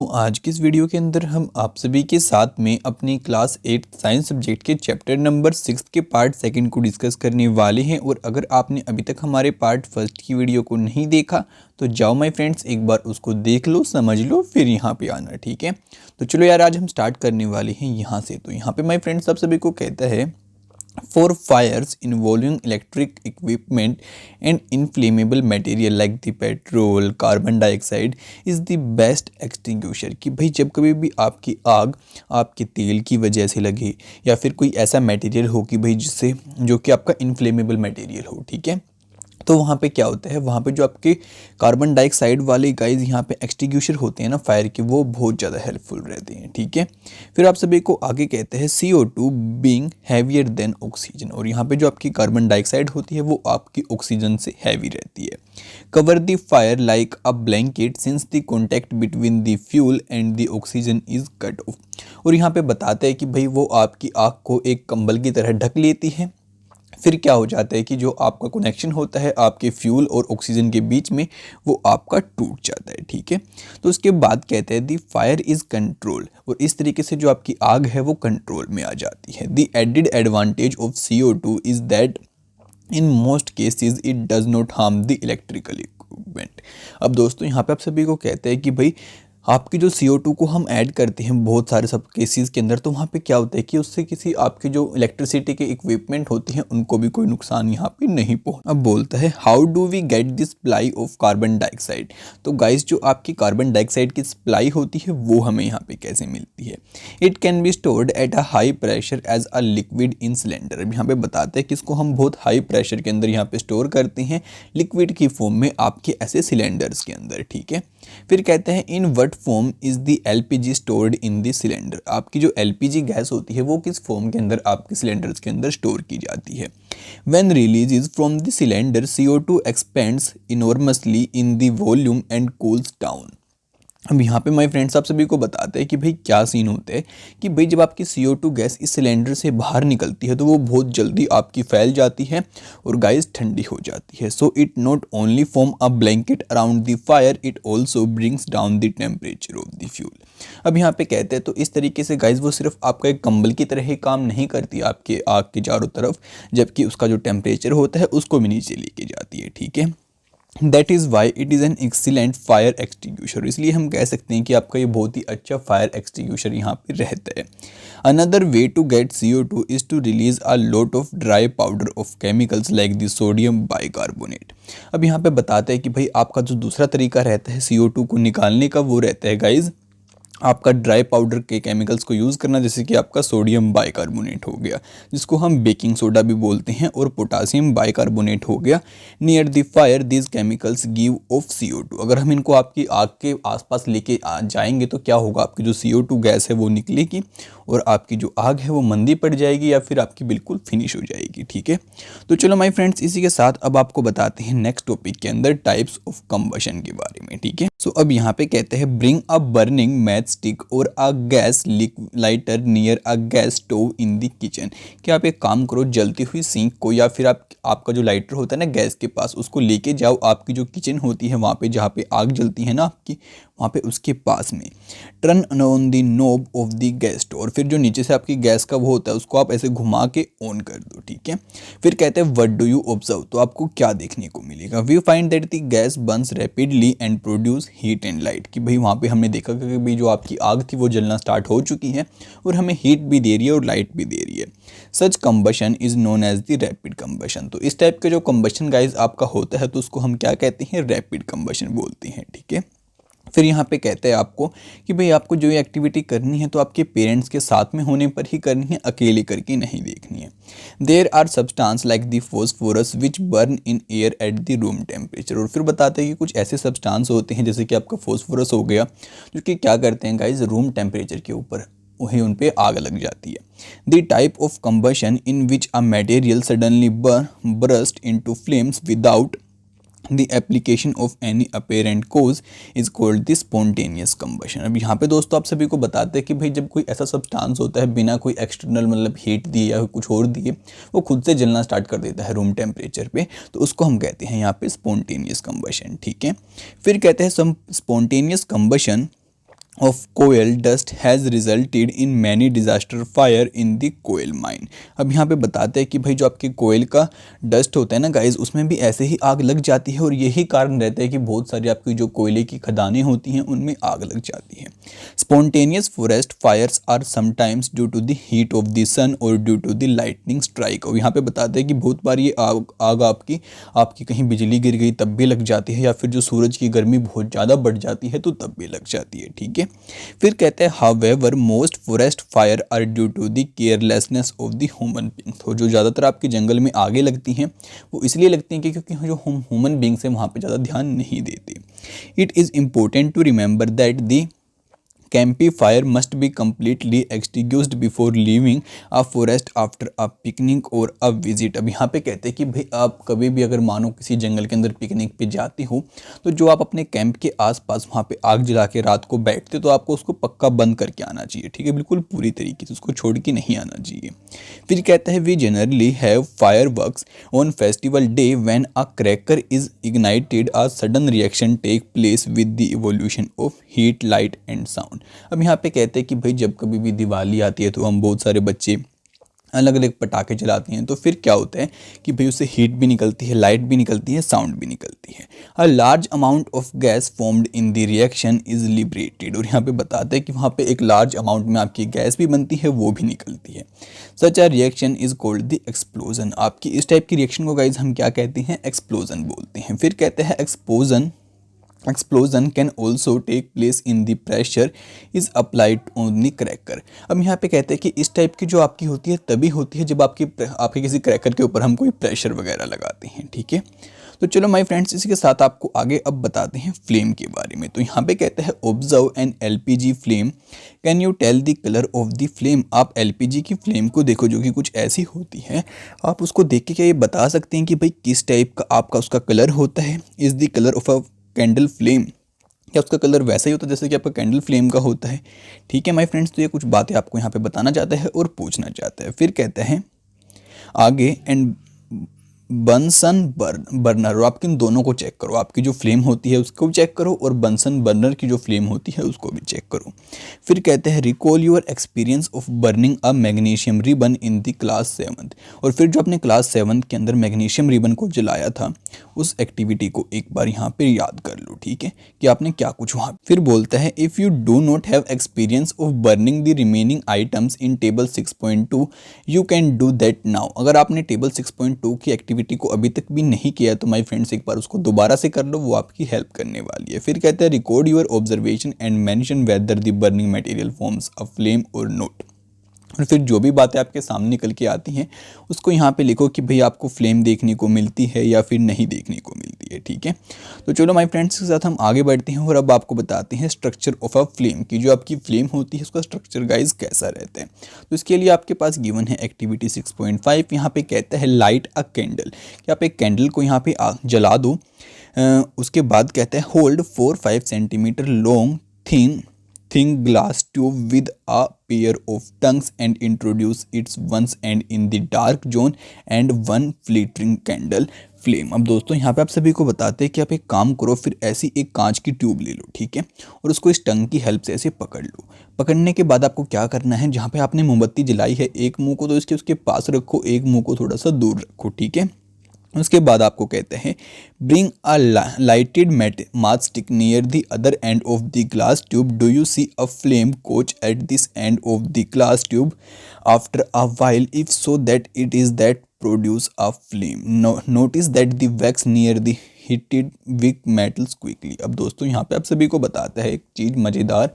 तो आज की इस वीडियो के अंदर हम आप सभी के साथ में अपनी क्लास 8 साइंस सब्जेक्ट के चैप्टर नंबर 6 के पार्ट सेकंड को डिस्कस करने वाले हैं। और अगर आपने अभी तक हमारे पार्ट फर्स्ट की वीडियो को नहीं देखा तो जाओ माय फ्रेंड्स, एक बार उसको देख लो, समझ लो, फिर यहाँ पे आना। ठीक है, तो चलो यार, आज हम स्टार्ट करने वाले हैं यहाँ से। तो यहाँ पे माय फ्रेंड्स आप सभी को कहता है, for fires involving electric equipment and inflammable material like the petrol, carbon dioxide is the best extinguisher। कि भाई जब कभी भी आपकी आग आपके तेल की वजह से लगे या फिर कोई ऐसा मटेरियल हो कि भाई जिससे जो कि आपका इन्फ्लेमेबल मटेरियल हो, ठीक है, तो वहाँ पे क्या होता है, वहाँ पे जो आपके कार्बन डाइऑक्साइड वाले गाइज यहाँ पे एक्सटिंग्विशर होते हैं ना फायर के, वो बहुत ज़्यादा हेल्पफुल रहते हैं। ठीक है, फिर आप सभी को आगे कहते हैं CO2 being heavier than oxygen. और यहाँ पे जो आपकी कार्बन डाइऑक्साइड होती है वो आपकी ऑक्सीजन से हैवी रहती है। Cover the fire like a blanket since the contact between the fuel and the oxygen is cut off. और यहाँ पे बताते हैं कि भाई वो आपकी आग को एक कंबल की तरह ढक लेती है। फिर क्या हो जाता है कि जो आपका कनेक्शन होता है आपके फ्यूल और ऑक्सीजन के बीच में, वो आपका टूट जाता है। ठीक है, तो उसके बाद कहते हैं दी फायर इज़ कंट्रोल। और इस तरीके से जो आपकी आग है वो कंट्रोल में आ जाती है। The added advantage of CO2 is that in most cases it does not harm the electrical equipment. अब दोस्तों यहाँ पे आप सभी को कहते हैं कि भाई आपकी जो CO2 को हम ऐड करते हैं बहुत सारे सब केसेस के अंदर, तो वहाँ पे क्या होता है कि उससे किसी आपके जो इलेक्ट्रिसिटी के इक्विपमेंट होती हैं उनको भी कोई नुकसान यहाँ पे नहीं पहुँच। अब बोलता है how do we get this supply of carbon dioxide. तो गाइस जो आपकी कार्बन डाइऑक्साइड की सप्लाई होती है वो हमें यहाँ पे कैसे मिलती है। It can be stored at a high pressure as a liquid in cylinder. अब यहाँ पे बताते हैं कि इसको हम बहुत हाई प्रेशर के अंदर यहाँ पे स्टोर करते हैं लिक्विड की फॉर्म में आपके ऐसे सिलेंडर्स के अंदर। ठीक है, फिर कहते हैं in what form is the LPG stored in the cylinder. आपकी जो LPG गैस होती है वो किस फॉर्म के अंदर आपके सिलेंडर्स के अंदर स्टोर की जाती है। When releases from the cylinder CO2 expends enormously in the volume and cools down. अब यहाँ पे माय फ्रेंड्स आप सभी को बताते हैं कि भाई क्या सीन होता है कि भाई जब आपकी CO2 गैस इस सिलेंडर से बाहर निकलती है तो वो बहुत जल्दी आपकी फैल जाती है और गैस ठंडी हो जाती है। So it not only form a blanket around the fire, it also brings down the temperature of the fuel. अब यहाँ पे कहते हैं तो इस तरीके से गैस वो सिर्फ आपका एक कंबल की तरह ही काम नहीं करती आपके आग के चारों तरफ, जबकि उसका जो टेम्परेचर होता है उसको भी नीचे लेके जाती है। ठीक है, that is why it is an excellent fire extinguisher. इसलिए हम कह सकते हैं कि आपका ये बहुत ही अच्छा फायर एक्सटिंग्विशर यहाँ पे रहता है। Another way to get CO2 is to release a lot of dry powder of chemicals like the sodium bicarbonate. अब यहाँ पे बताते हैं कि भाई आपका जो दूसरा तरीका रहता है CO2 को निकालने का वो रहता है गाइज आपका ड्राई पाउडर के केमिकल्स को यूज़ करना, जैसे कि आपका सोडियम बाइकार्बोनेट हो गया जिसको हम बेकिंग सोडा भी बोलते हैं, और पोटासियम बाइकार्बोनेट हो गया। Near the fire this chemicals give of CO2। अगर हम इनको आपकी आग के आसपास लेके जाएंगे तो क्या होगा, आपकी जो CO2 गैस है वो निकलेगी और आपकी जो आग है वो मंदी पड़ जाएगी या फिर आपकी बिल्कुल फिनिश हो जाएगी। ठीक है, तो चलो माय फ्रेंड्स इसी के साथ अब आपको बताते हैं नेक्स्ट टॉपिक के अंदर टाइप्स ऑफ कंबशन के बारे में। ठीक है, सो अब यहाँ पे कहते हैं bring a burning match stick और a gas lighter near a gas stove in the kitchen. कि आप एक काम करो, जलती हुई सिंक को या फिर आपका जो लाइटर होता है ना गैस के पास, उसको लेके जाओ आपकी जो किचन होती है वहाँ पे जहाँ पे आग जलती है ना आपकी, वहाँ पे उसके पास में turn on the knob of the gas stove. फिर जो नीचे से आपकी गैस का वो होता है उसको आप ऐसे घुमा के ऑन कर दो। ठीक है, फिर कहते हैं व्हाट डू यू ऑब्जर्व। तो आपको क्या देखने को मिलेगा। We find that the gas burns rapidly and produce heat and light. कि भाई वहाँ पे हमने देखा कि भाई जो आपकी आग थी वो जलना स्टार्ट हो चुकी है और हमें हीट भी दे रही है और लाइट भी दे रही है। Such combustion is known as the rapid combustion. तो इस टाइप का जो कंबशन गाइज आपका होता है तो उसको हम क्या कहते हैं, रैपिड कंबशन बोलते हैं। ठीक है, फिर यहाँ पे कहते हैं आपको कि भाई आपको जो ये एक्टिविटी करनी है तो आपके पेरेंट्स के साथ में होने पर ही करनी है, अकेले करके नहीं देखनी है। There are substance like the phosphorus which burn in air at the room temperature. और फिर बताते हैं कि कुछ ऐसे सब्सटेंस होते हैं जैसे कि आपका फॉस्फोरस हो गया, जो कि क्या करते हैं गाइज रूम टेम्परेचर के ऊपर वही उन पे आग लग जाती है। The type of combustion in which a material suddenly burst into flames without the application of any apparent cause is called the spontaneous combustion। अब यहाँ पे दोस्तों आप सभी को बताते हैं कि भाई जब कोई ऐसा सब्सटेंस होता है बिना कोई एक्सटर्नल मतलब हीट दिए या कुछ और दिए वो खुद से जलना स्टार्ट कर देता है रूम टेम्परेचर पे, तो उसको हम कहते हैं यहाँ पे स्पॉन्टेनियस कंबशन। ठीक है, फिर कहते हैं some spontaneous combustion of coal dust has resulted in many disaster fire in the coal mine। अब यहाँ पे बताते हैं कि भाई जो आपके कोयल का डस्ट होता है ना गाइज, उसमें भी ऐसे ही आग लग जाती है और यही कारण रहता है कि बहुत सारी आपकी जो कोयले की खदानें होती हैं उनमें आग लग जाती है। Spontaneous forest fires are sometimes due to the heat of the sun और due to the lightning strike. और यहाँ पे बताते हैं कि बहुत बार ये आग आपकी कहीं बिजली गिर गई तब भी लग जाती है, या फिर जो सूरज की गर्मी बहुत ज़्यादा बढ़ जाती है तो तब भी लग जाती है। ठीक है, फिर कहते हैं however most forest fire are due to the carelessness of the human being. तो जो ज़्यादातर आपके जंगल में आगे लगती हैं वो इसलिए लगती हैं कि क्योंकि जो हम ह्यूमन बींग्स हैं वहाँ पे ज़्यादा ध्यान नहीं देते। It is important to remember that the campfire must be completely extinguished before leaving a forest after a picnic or a visit। अब यहाँ पे कहते हैं कि भाई आप कभी भी अगर मानो किसी जंगल के अंदर पिकनिक पे जाते हो तो जो आप अपने कैंप के आसपास वहाँ पे आग जला के रात को बैठते तो आपको उसको पक्का बंद करके आना चाहिए। ठीक है, बिल्कुल पूरी तरीके से उसको छोड़ के नहीं आना चाहिए। फिर कहता है we generally have fireworks on festival day when a cracker is ignited a sudden reaction take place with the evolution of heat light and sound. अब यहाँ पे कहते हैं कि भाई जब कभी भी दिवाली आती है तो हम बहुत सारे बच्चे अलग अलग पटाखे चलाते हैं, तो फिर क्या होता है कि भाई उससे हीट भी निकलती है, लाइट भी निकलती है, साउंड भी निकलती है। A large amount of gas formed in the reaction is liberated. और यहाँ पे बताते हैं कि वहाँ पे एक लार्ज अमाउंट में आपकी गैस भी बनती है, वो भी निकलती है। Such a reaction is called the explosion. आपकी इस टाइप की रिएक्शन को गाइज हम क्या कहते हैं, एक्सप्लोजन बोलते हैं। फिर कहते हैं explosion can also take place in the pressure is applied on the cracker। अब यहाँ पे कहते हैं कि इस टाइप की जो आपकी होती है तभी होती है जब आपके किसी क्रैकर के ऊपर हम कोई प्रेशर वगैरह लगाते हैं। ठीक है, तो चलो माय फ्रेंड्स इसी के साथ आपको आगे अब बताते हैं फ्लेम के बारे में। तो यहाँ पे कहते हैं observe an LPG flame, can you tell the colour of the flame. आप एलपीजी की फ्लेम को देखो जो कि कुछ ऐसी होती है, आप उसको देख के क्या ये बता सकते हैं कि भाई किस टाइप का आपका उसका कलर होता है। Is the colour of a candle flame, क्या उसका कलर वैसा ही होता है जैसे कि आपका कैंडल फ्लेम का होता है। ठीक है माय फ्रेंड्स, तो ये कुछ बातें आपको यहाँ पे बताना चाहता है और पूछना चाहता है। फिर कहते हैं आगे एंड बंसन बर्नर। और आप इन दोनों को चेक करो, आपकी जो फ्लेम होती है उसको भी चेक करो और बंसन बर्नर की जो फ्लेम होती है उसको भी चेक करो। फिर कहते हैं recall your experience of burning a magnesium ribbon in the class 7। और फिर जो अपने क्लास 7 के अंदर मैग्नीशियम रिबन को जलाया था उस एक्टिविटी को एक बार यहाँ पे याद कर लो। ठीक है, कि आपने क्या कुछ वहाँ। फिर बोलता है if you do not have experience of burning the remaining items in table 6.2 you can do that now. अगर आपने टेबल 6.2 की एक्टिविटी को अभी तक भी नहीं किया तो माय फ्रेंड्स एक बार उसको दोबारा से कर लो, वो आपकी हेल्प करने वाली है। फिर कहते हैं record your observation and mention whether the burning material forms a flame और नॉट। और फिर जो भी बातें आपके सामने निकल के आती हैं उसको यहाँ पे लिखो कि भाई आपको फ्लेम देखने को मिलती है या फिर नहीं देखने को मिलती है। ठीक है, तो चलो माय फ्रेंड्स के साथ हम आगे बढ़ते हैं और अब आपको बताते हैं स्ट्रक्चर ऑफ अ फ्लेम की जो आपकी फ्लेम होती है उसका स्ट्रक्चर गाइज कैसा रहता है। तो इसके लिए आपके पास गिवन है एक्टिविटी 6.5। यहाँ पे कहता है लाइट अ कैंडल, कि आप एक कैंडल को यहाँ पे जला दो। उसके बाद कहता है hold 4-5 centimetre long thin glass tube with a pair of tongues and introduce its once end in the dark zone and one flickering candle flame। अब दोस्तों यहाँ पे आप सभी को बताते हैं कि आप एक काम करो, फिर ऐसी एक कांच की ट्यूब ले लो। ठीक है, और उसको इस टंग की हेल्प से ऐसे पकड़ लो। पकड़ने के बाद आपको क्या करना है, जहाँ पे आपने मोमबत्ती जलाई है एक मुंह को तो उसके पास रखो, एक मुंह को थोड़ा सा दूर रखो। ठीक है, उसके बाद आपको कहते हैं bring a lighted matchstick near the other end of the glass tube. Do you see a flame catch at this end of the glass tube after a while, if so that it is that produce a flame. Notice that the wax near the heated wick melts quickly. अब दोस्तों यहाँ पे आप सभी को बताता है एक चीज़ मज़ेदार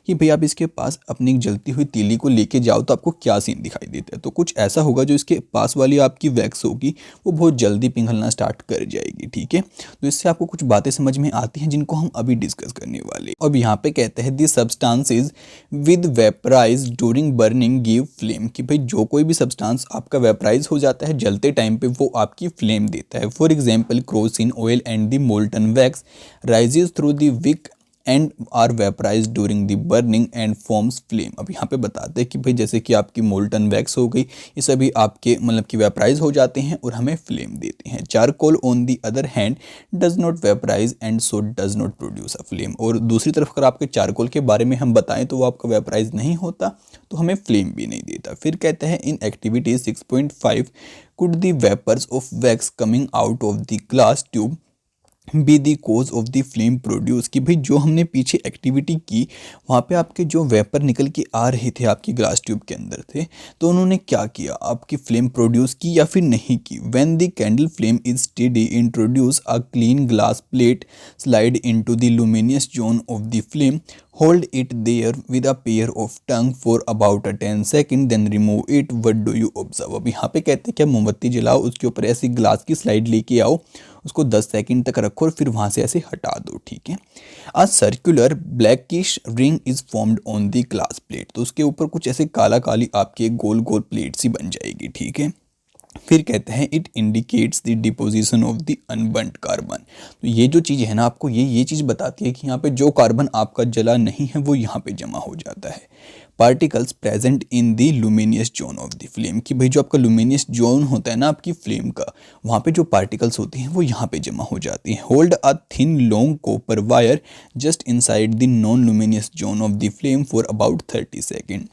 कि भाई आप इसके पास अपनी जलती हुई तीली को लेके जाओ तो आपको क्या सीन दिखाई देता है। तो कुछ ऐसा होगा जो इसके पास वाली आपकी वैक्स होगी वो बहुत जल्दी पिघलना स्टार्ट कर जाएगी। ठीक है, तो इससे आपको कुछ बातें समझ में आती हैं जिनको हम अभी डिस्कस करने वाले। अब यहाँ पे कहते हैं the substances with vaporise during burning give flame, कि भाई जो कोई भी सब्सटेंस आपका वेपराइज हो जाता है जलते टाइम पे वो आपकी फ्लेम देता है। For example kerosene oil and the molten wax rises through the wick and are vaporise during the burning and forms flame. अब यहाँ पे बताते हैं कि भाई जैसे कि आपकी मोल्टन वैक्स हो गई, ये सभी आपके मतलब कि वेपराइज हो जाते हैं और हमें फ्लेम देते हैं। Charcoal on the other hand does not vaporise and so does not produce a flame. और दूसरी तरफ अगर आपके चारकोल के बारे में हम बताएं तो वो आपका वेपराइज नहीं होता, तो हमें फ्लेम भी नहीं देता। फिर कहते हैं in activity 6.5 could the vapours of wax coming out of the glass tube be the cause of the flame produce. कि भाई जो हमने पीछे एक्टिविटी की वहाँ पे आपके जो वेपर निकल के आ रहे थे आपकी ग्लास ट्यूब के अंदर थे, तो उन्होंने क्या किया, आपकी फ्लेम प्रोड्यूस की या फिर नहीं की। When the candle flame is steady introduce a clean glass plate slide into the luminous zone of the flame, hold it there with a pair of tongue for about a 10 second then remove it, what do you observe। अब यहाँ पे कहते हैं क्या, मोमबत्ती जलाओ, उसके ऊपर ऐसी ग्लास की स्लाइड लेके आओ, उसको 10 सेकंड तक रखो और फिर वहाँ से ऐसे हटा दो, ठीक है। A circular blackish ring is formed on the glass plate, तो उसके ऊपर कुछ ऐसे काला काली आपकी गोल गोल प्लेट सी बन जाएगी, ठीक है। फिर कहते हैं it indicates the deposition of the unburned carbon. तो ये जो चीज़ है ना, आपको ये चीज़ बताती है कि यहाँ पे जो कार्बन आपका जला नहीं है वो यहाँ पे जमा हो जाता है। Particles present in the luminous zone of the flame, कि भाई जो आपका लुमिनियस जोन होता है ना आपकी फ्लेम का, वहाँ पे जो पार्टिकल्स होती हैं वो यहाँ पे जमा हो जाती हैं। Hold a thin long copper wire just inside the non luminous zone of the flame for about 30 second.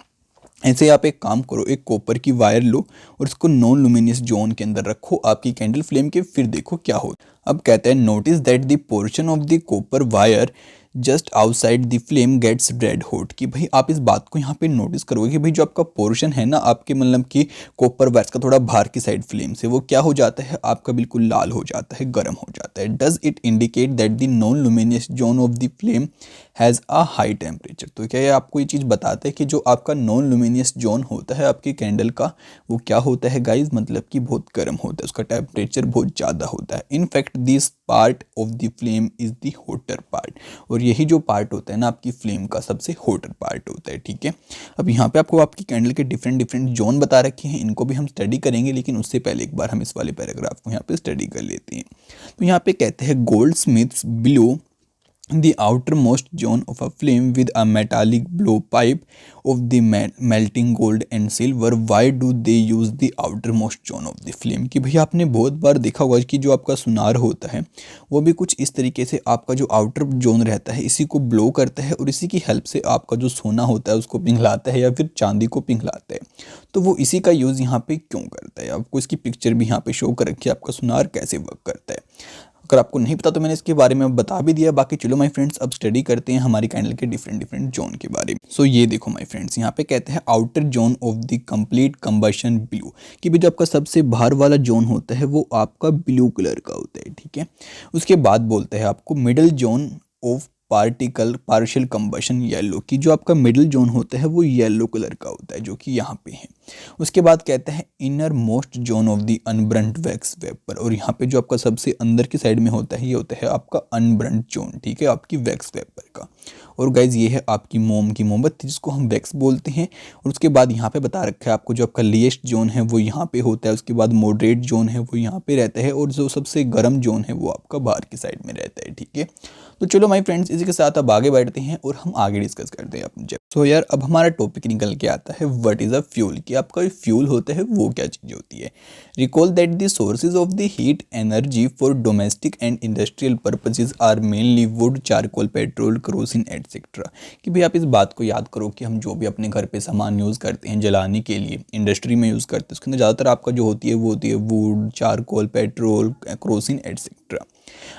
ऐसे आप एक काम करो, एक कॉपर की वायर लो और इसको नॉन लुमिनियस जोन के अंदर रखो आपकी कैंडल फ्लेम के, फिर देखो क्या हो। अब कहते हैं notice that the portion of the copper wire just outside the flame gets red hot. कि भाई आप इस बात को यहाँ पे नोटिस करोगे कि भाई जो आपका पोर्शन है ना आपके मतलब कि कॉपर वायर्स का थोड़ा बाहर की साइड फ्लेम से, वो क्या हो जाता है आपका बिल्कुल लाल हो जाता है, गर्म हो जाता है। Does it indicate that the non luminous zone of the flame has a high temperature. तो क्या ये आपको ये चीज़ बताता है कि जो आपका नॉन लुमिनियस जोन होता है आपकी कैंडल का, वो क्या होता है गाइज, मतलब कि बहुत गर्म होता है, उसका टेम्परेचर बहुत ज़्यादा होता है। In fact this part of the flame is the voter part, और यही जो पार्ट होता है ना आपकी फ्लेम का सबसे होटर पार्ट होता है, ठीक है। अब यहाँ पे आपको आपकी कैंडल के डिफरेंट डिफरेंट जोन बता रखे हैं, इनको भी हम स्टडी करेंगे, लेकिन उससे पहले एक बार हम इस वाले पैराग्राफ को यहाँ पे स्टडी कर लेते हैं। तो यहाँ पे कहते हैं gold Smiths blow the outermost zone of a flame with a metallic blowpipe of the melting gold and silver, why do they use the outermost zone of the flame। कि भैया आपने बहुत बार देखा होगा कि जो आपका सुनार होता है वो भी कुछ इस तरीके से आपका जो आउटर जोन रहता है इसी को ब्लो करता है और इसी की हेल्प से आपका जो सोना होता है उसको पिघलाता है या फिर चांदी को पिघलाता है। तो वो इसी का यूज़ यहाँ पे क्यों करता है, आपको इसकी पिक्चर भी यहाँ पे शो कर रखी है, आपका सुनार कैसे वर्क करता है। अगर आपको नहीं पता तो मैंने इसके बारे में बता भी दिया। बाकी चलो माय फ्रेंड्स अब स्टडी करते हैं हमारी कैंडल के डिफरेंट डिफरेंट जोन के बारे में। सो ये देखो माय फ्रेंड्स, यहाँ पे कहते हैं outer zone of the complete combustion blue, कि भी जो आपका सबसे बाहर वाला जोन होता है वो आपका ब्लू कलर का होता है, ठीक है। उसके बाद बोलते हैं आपको middle zone of partial combustion yellow, की जो आपका मिडिल जोन होता है वो येलो कलर का होता है जो कि यहाँ पे है। उसके बाद कहते हैं innermost zone of the unburnt wax vapour, और यहाँ पे जो आपका सबसे अंदर की साइड में होता है ये होता है आपका अनब्रंट जोन, ठीक है, आपकी वैक्स वेपर का। और गाइज ये है आपकी मोम की मोमबत्ती जिसको हम वैक्स बोलते हैं। और उसके बाद यहाँ पे बता रखा है आपको जो आपका लीस्ट जोन है वो यहाँ पे होता है, उसके बाद मॉडरेट जोन है वो यहाँ पे रहता है, और जो सबसे गर्म जोन है वो आपका बाहर की साइड में रहता है, ठीक है। तो चलो माय फ्रेंड्स इसी के साथ अब आगे बढ़ते हैं और हम आगे डिस्कस करते हैं अपने। सो यार अब हमारा टॉपिक निकल के आता है व्हाट इज़ अ फ्यूल, कि आपका फ्यूल होता है वो क्या चीज़ होती है। Recall that the sources of the heat energy for domestic and industrial purposes are mainly wood, charcoal, petrol, kerosene etcetera. कि भाई आप इस बात को याद करो कि हम जो भी अपने घर पे सामान यूज़ करते हैं जलाने के लिए, इंडस्ट्री में यूज़ करते हैं, उसके अंदर ज़्यादातर आपका जो होती है वो होती है wood, charcoal, petrol, kerosene etcetera.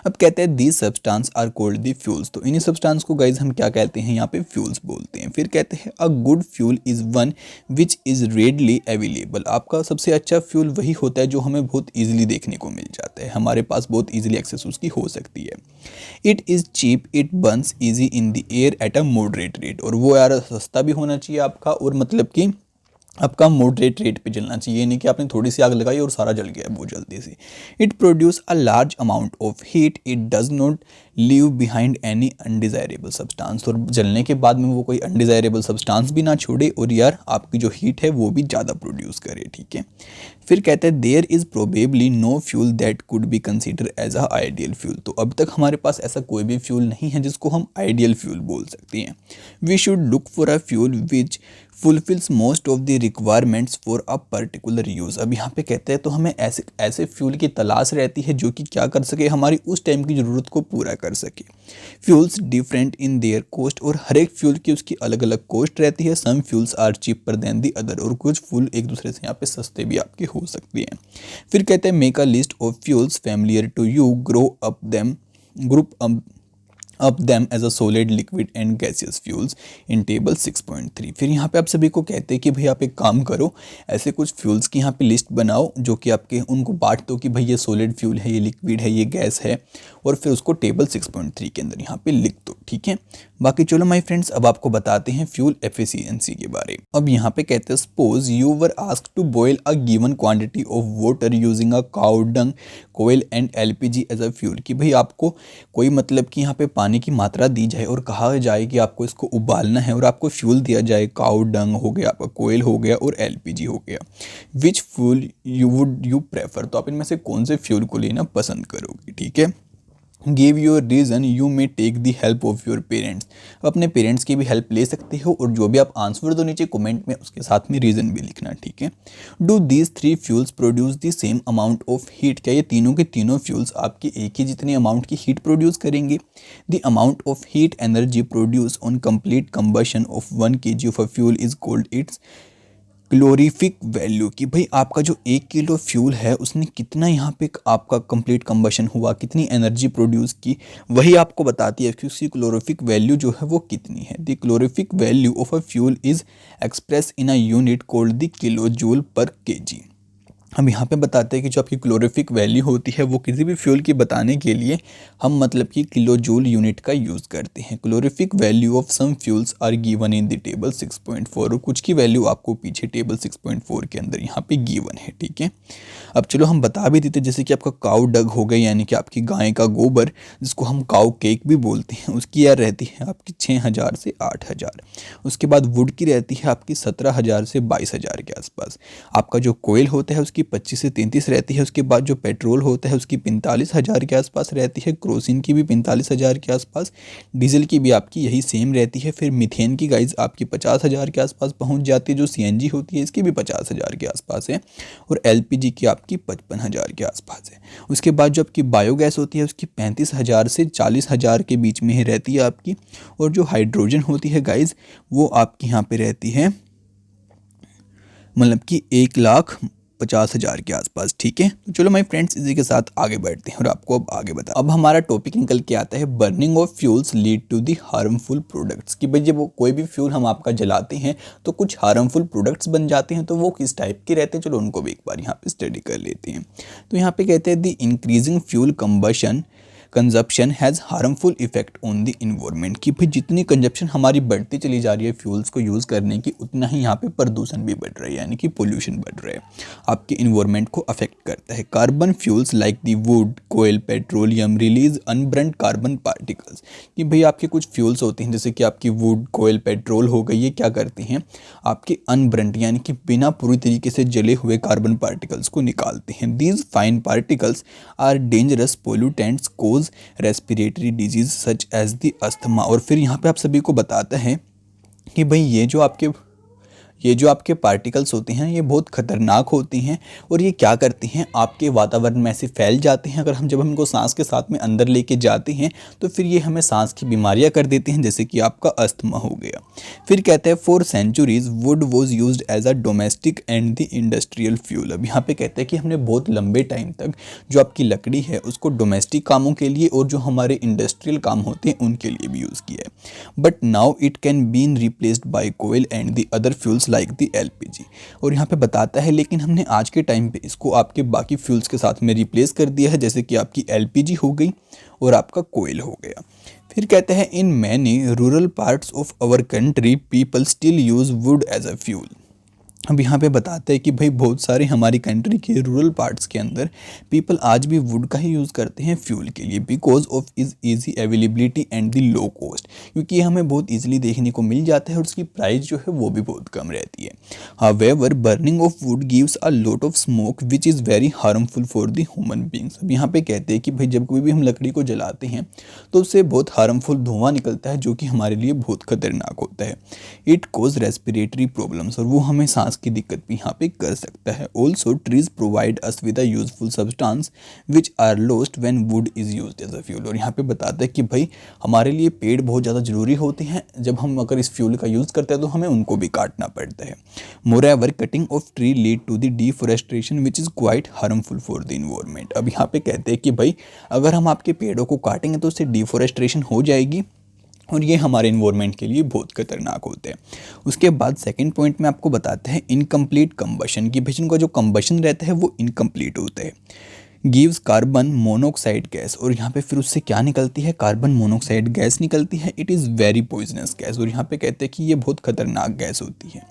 अब कहते हैं these substance are called the fuels, तो इन्हीं सब्सटेंस को गाइज हम क्या कहते हैं यहाँ पे फ्यूल्स बोलते हैं। फिर कहते हैं a good fuel is one which is readily available, आपका सबसे अच्छा फ्यूल वही होता है जो हमें बहुत ईजिली देखने को मिल जाता है, हमारे पास बहुत ईजिली एक्सेस उसकी हो सकती है। It is cheap, it burns easy in the air at a moderate rate, और वो यार सस्ता भी होना चाहिए आपका, और मतलब कि आपका मॉडरेट रेट पे जलना चाहिए, ये नहीं कि आपने थोड़ी सी आग लगाई और सारा जल गया बहुत जल्दी से। It produce a large amount of heat, it does not leave behind any undesirable substance, और जलने के बाद में वो कोई अनडिज़ायरेबल सब्सटेंस भी ना छोड़े और यार आपकी जो हीट है वो भी ज़्यादा प्रोड्यूस करे, ठीक है। फिर कहते हैं there is probably no fuel that could be consider as a ideal fuel, तो अब तक हमारे पास ऐसा कोई भी फ्यूल नहीं है जिसको हम आइडियल फ्यूल बोल सकते हैं। We should look for a fuel which fulfils most of the requirements for a particular use. अब यहाँ पे कहते हैं तो हमें ऐसे ऐसे फ्यूल की तलाश रहती है जो कि क्या कर सके, हमारी उस टाइम की ज़रूरत को पूरा कर सके। Fuels different in their cost, और हर एक फ्यूल की उसकी अलग अलग कॉस्ट रहती है। Some fuels are cheaper than the other, और कुछ फ्यूल एक दूसरे से यहाँ पे सस्ते भी आपके हो सकते हैं। फिर कहते हैं make a list of fuels familiar to you, group up them as a solid, liquid and gaseous fuels in table 6.3। फिर यहाँ पे आप सभी को कहते हैं कि भाई आप एक काम करो, ऐसे कुछ फ्यूल्स की यहाँ पे लिस्ट बनाओ जो कि आपके उनको बांट दो कि भाई ये सॉलिड फ्यूल है, ये लिक्विड है, ये गैस है, और फिर उसको टेबल 6.3 के अंदर यहाँ पे लिख दो, ठीक है। बाकी चलो माय फ्रेंड्स, अब आपको बताते हैं फ्यूल एफिशिएंसी के बारे में। अब यहाँ पे कहते हैं suppose you were asked to boil a given quantity of water using a cow dung coal and LPG as a fuel, कि भाई आपको कोई मतलब कि यहाँ पे पानी की मात्रा दी जाए और कहा जाए कि आपको इसको उबालना है, और आपको फ्यूल दिया जाए, काउ डंग हो गया, आपका कोयल हो गया और एलपीजी हो गया। विच फ्यूल यू प्रेफर, तो आप इनमें से कौन से फ्यूल को लेना पसंद करोगे, ठीक है। Give your reason, you may take the help of your parents, अपने पेरेंट्स की भी हेल्प ले सकते हो, और जो भी आप आंसर दो नीचे कमेंट में उसके साथ में रीज़न भी लिखना, ठीक है। Do these three fuels produce the same amount of heat, क्या ये तीनों के तीनों फ्यूल्स आपकी एक ही जितनी अमाउंट की हीट प्रोड्यूस करेंगे। The amount of heat energy produce on complete combustion of 1 kg of a fuel is called its calorific value, कि भाई आपका जो 1 किलो फ्यूल है उसने कितना यहाँ पे आपका कंप्लीट कंबशन हुआ, कितनी एनर्जी प्रोड्यूस की, वही आपको बताती है कि उसकी क्लोरीफिक वैल्यू जो है वो कितनी है। The calorific value of a fuel is express in a unit called the kilo joule per kg. हम यहाँ पे बताते हैं कि जो आपकी क्लोरीफिक वैल्यू होती है वो किसी भी फ्यूल की बताने के लिए हम मतलब कि किलो जूल यूनिट का यूज़ करते हैं। Calorific value of some fuels are given in the table 6.4, और कुछ की वैल्यू आपको पीछे टेबल 6.4 के अंदर यहाँ पे गिवन है, ठीक है। अब चलो हम बता भी देते, जैसे कि आपका काऊ डग हो गया, यानी कि आपकी गाय का गोबर, जिसको हम काऊ केक भी बोलते हैं, उसकी यार रहती है आपकी 6,000 से 8,000। उसके बाद वुड की रहती है आपकी 17,000 से 22,000 के आसपास। आपका जो कोयल होता है उसकी 25 से 33 रहती है। उसके बाद जो पेट्रोल होता है उसकी 45,000 के आसपास रहती है। क्रोसिन की भी 45,000 के आसपास। डीजल की भी आपकी यही सेम रहती है। फिर मीथेन की गाइज आपकी 50,000 के आसपास पहुंच जाती है। जो सीएनजी होती है इसकी भी 50,000 के आसपास है, और एलपीजी की आपकी 55,000 के आसपास है। उसके बाद जो आपकी बायोगैस होती है उसकी 35,000 से 40,000 के बीच में ही रहती है आपकी। और जो हाइड्रोजन होती है गाइज वो आपकी यहाँ पे रहती है मतलब कि 1,50,000 के आसपास, ठीक है। तो चलो माय फ्रेंड्स इसी के साथ आगे बढ़ते हैं और आपको अब आगे बता, अब हमारा टॉपिक निकल के आता है burning of fuels lead to the harmful products, कि भाई जब कोई भी फ्यूल हम आपका जलाते हैं तो कुछ हार्मफुल प्रोडक्ट्स बन जाते हैं, तो वो किस टाइप के रहते हैं चलो उनको भी एक बार यहाँ पे स्टडी कर लेते हैं। तो यहाँ पे कहते हैं the increasing fuel combustion consumption has harmful effect on the environment, कि भाई जितनी कंजप्शन हमारी बढ़ती चली जा रही है फ्यूल्स को यूज़ करने की, उतना ही यहाँ पे प्रदूषण भी बढ़ रहा है, यानी कि पोल्यूशन बढ़ रहा है, आपके इन्वायरमेंट को अफेक्ट करता है। Carbon fuels like the wood कोयल petroleum release unburnt carbon particles, कि भाई आपके कुछ फ्यूल्स होते हैं जैसे कि आपकी वुड कोयल पेट्रोल हो गई, ये क्या करते हैं आपके अनब्रंट यानी कि बिना पूरी तरीके से जले हुए कार्बन पार्टिकल्स को निकालते हैं। These fine particles are dangerous pollutants cause respiratory disease such as the asthma. और फिर यहाँ पे आप सभी को बताता है कि भाई ये जो आपके पार्टिकल्स होते हैं ये बहुत ख़तरनाक होती हैं, और ये क्या करते हैं आपके वातावरण में ऐसे फैल जाते हैं। अगर जब हम इनको सांस के साथ में अंदर लेके जाते हैं तो फिर ये हमें सांस की बीमारियां कर देते हैं, जैसे कि आपका अस्थमा हो गया। फिर कहते हैं for centuries wood was used as a domestic and the industrial fuel. अब यहाँ पे कहते हैं कि हमने बहुत लंबे टाइम तक जो आपकी लकड़ी है उसको डोमेस्टिक कामों के लिए और जो हमारे इंडस्ट्रियल काम होते हैं उनके लिए भी यूज़ किया है। But now it can been replaced by coal and the other fuels like the LPG. और यहाँ पे बताता है लेकिन हमने आज के टाइम पे इसको आपके बाकी फ्यूल्स के साथ में रिप्लेस कर दिया है, जैसे कि आपकी एलपीजी हो गई और आपका कोयल हो गया। फिर कहते हैं in many rural parts of our country people still use wood as a fuel. अब यहाँ पे बताते हैं कि भाई बहुत सारे हमारी कंट्री के रूरल पार्ट्स के अंदर पीपल आज भी वुड का ही यूज़ करते हैं फ्यूल के लिए because of is easy availability and the low cost, क्योंकि ये हमें बहुत इजीली देखने को मिल जाता है और उसकी प्राइस जो है वो भी बहुत कम रहती है। However burning of would gives a lot of smoke which is very harmful for the human beings. अब यहाँ पे कहते हैं कि भाई जब कोई भी हम लकड़ी को जलाते हैं तो उससे बहुत हार्मफुल धुआं निकलता है जो कि हमारे लिए बहुत खतरनाक होता है। इट कोज रेस्पिरेटरी प्रॉब्लम्स, और वो हमें सांस की दिक्कत भी यहाँ पे कर सकता है। Also trees provide us with a useful substance which are lost when wood is used as a fuel. और यहाँ पे बताता है कि भाई हमारे लिए पेड़ बहुत ज़्यादा जरूरी होते हैं, जब हम अगर इस फ्यूल का यूज़ करते हैं तो हमें उनको भी काटना पड़ता है। Moreover cutting off tree lead to the deforestation which is quite harmful for the environment. अब यहाँ पे कहते हैं कि भाई अगर हम आपके पेड़ों को काटेंगे तो उससे डिफॉरेस्टेशन हो जाएगी और ये हमारे इन्वायरमेंट के लिए बहुत खतरनाक होते हैं। उसके बाद सेकंड पॉइंट में आपको बताते हैं इनकम्प्लीट कंबशन की, भाई इनका जो कंबशन रहता है वो इनकम्प्लीट होता है। गिव्स कार्बन मोनोक्साइड गैस, और यहाँ पे फिर उससे क्या निकलती है, कार्बन मोनोक्साइड गैस निकलती है। It is very poisonous gas, और यहाँ पे कहते हैं कि ये बहुत खतरनाक गैस होती है।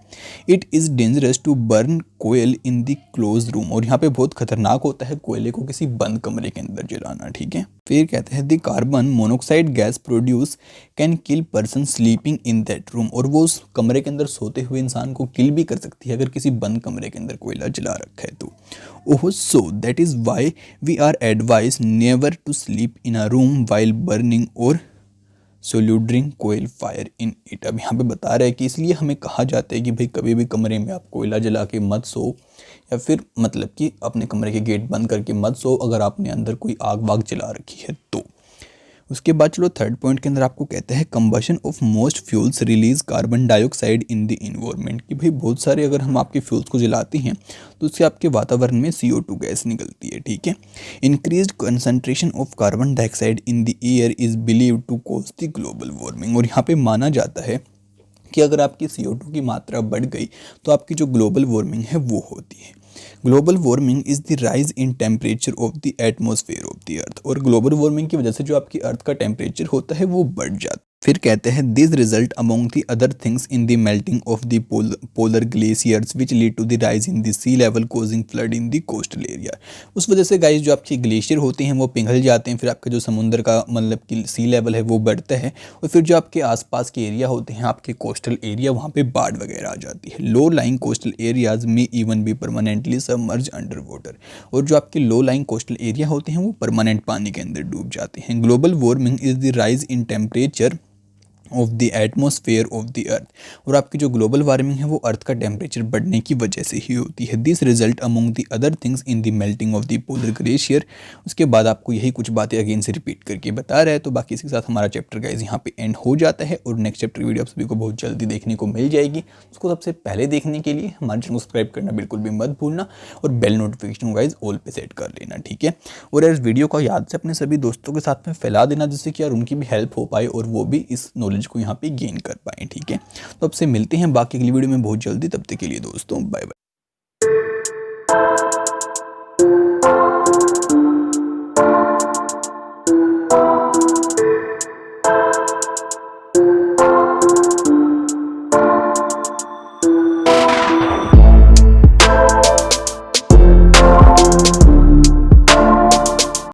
It is dangerous to burn coal in the close room, और यहाँ पे बहुत खतरनाक होता है कोयले को किसी बंद कमरे के अंदर जलाना, ठीक है। फिर कहते हैं the carbon monoxide gas produce can kill person sleeping in that room, और वो उस कमरे के अंदर सोते हुए इंसान को किल भी कर सकती है अगर किसी बंद कमरे के अंदर कोयला जला रखा है तो। Oh so that is why we are advise never to sleep in a room while burning और smouldering coil fire in it. अब यहाँ पे बता रहा है कि इसलिए हमें कहा जाता है कि भाई कभी भी कमरे में आप कोयला जला के मत सो, या फिर मतलब कि अपने कमरे के गेट बंद करके मत सो अगर आपने अंदर कोई आग वाग जला रखी है तो। उसके बाद चलो थर्ड पॉइंट के अंदर आपको कहते हैं combustion of most fuels release carbon dioxide in the environment, कि भाई बहुत सारे अगर हम आपके फ्यूल्स को जलाते हैं तो उससे आपके वातावरण में CO2 गैस निकलती है, ठीक है। Increased concentration of carbon dioxide in the air is believed to cause the global warming, और यहाँ पे माना जाता है कि अगर आपकी CO2 की मात्रा बढ़ गई तो आपकी जो ग्लोबल वार्मिंग है वो होती है। Global warming is the rise in temperature of the atmosphere of the earth, और ग्लोबल वार्मिंग की वजह से जो आपकी अर्थ का टेम्परेचर होता है वो बढ़ जाता है। फिर कहते हैं this result among the other things in the melting of the polar glaciers which lead to the rise in the sea level causing flood in the coastal area. उस वजह से गाइस जो आपके ग्लेशियर होते हैं वो पिघल जाते हैं, फिर आपका जो समुद्र का मतलब कि सी लेवल है वो बढ़ता है, और फिर जो आपके आसपास के एरिया होते हैं आपके कोस्टल एरिया वहाँ पे बाढ़ वगैरह आ जाती है। लो लाइंग कोस्टल एरियाज में इवन भी परमानेंटली सबमर्ज अंडर वाटर, और जो आपके लो लाइंग कोस्टल एरिया होते हैं वो परमानेंट पानी के अंदर डूब जाते हैं। Global warming is the rise in temperature of the atmosphere of the earth, और आपकी जो ग्लोबल वार्मिंग है वो अर्थ का टेम्परेचर बढ़ने की वजह से ही होती है। This result among the other things in the melting of the polar glacier. उसके बाद आपको यही कुछ बातें अगेन से रिपीट करके बता रहा है। तो बाकी इसके साथ हमारा चैप्टर गाइस यहाँ पे एंड हो जाता है, और नेक्स्ट चैप्टर वीडियो आप सभी को बहुत जल्दी देखने को मिल जाएगी। उसको सबसे पहले देखने के लिए हमारे चैनल को सब्सक्राइब करना बिल्कुल भी मत भूलना, और बेल नोटिफिकेशन गाइस ऑल पे सेट कर लेना, ठीक है। और इस वीडियो को याद से अपने सभी दोस्तों के साथ में फैला देना, जिससे कि यार उनकी भी हेल्प हो पाए और वो भी इस नॉलेज को यहाँ पे गेन कर पाएँ, ठीक है। तो अब से मिलते हैं बाकी अगली वीडियो में बहुत जल्दी, तब तक के लिए दोस्तों बाय बाय।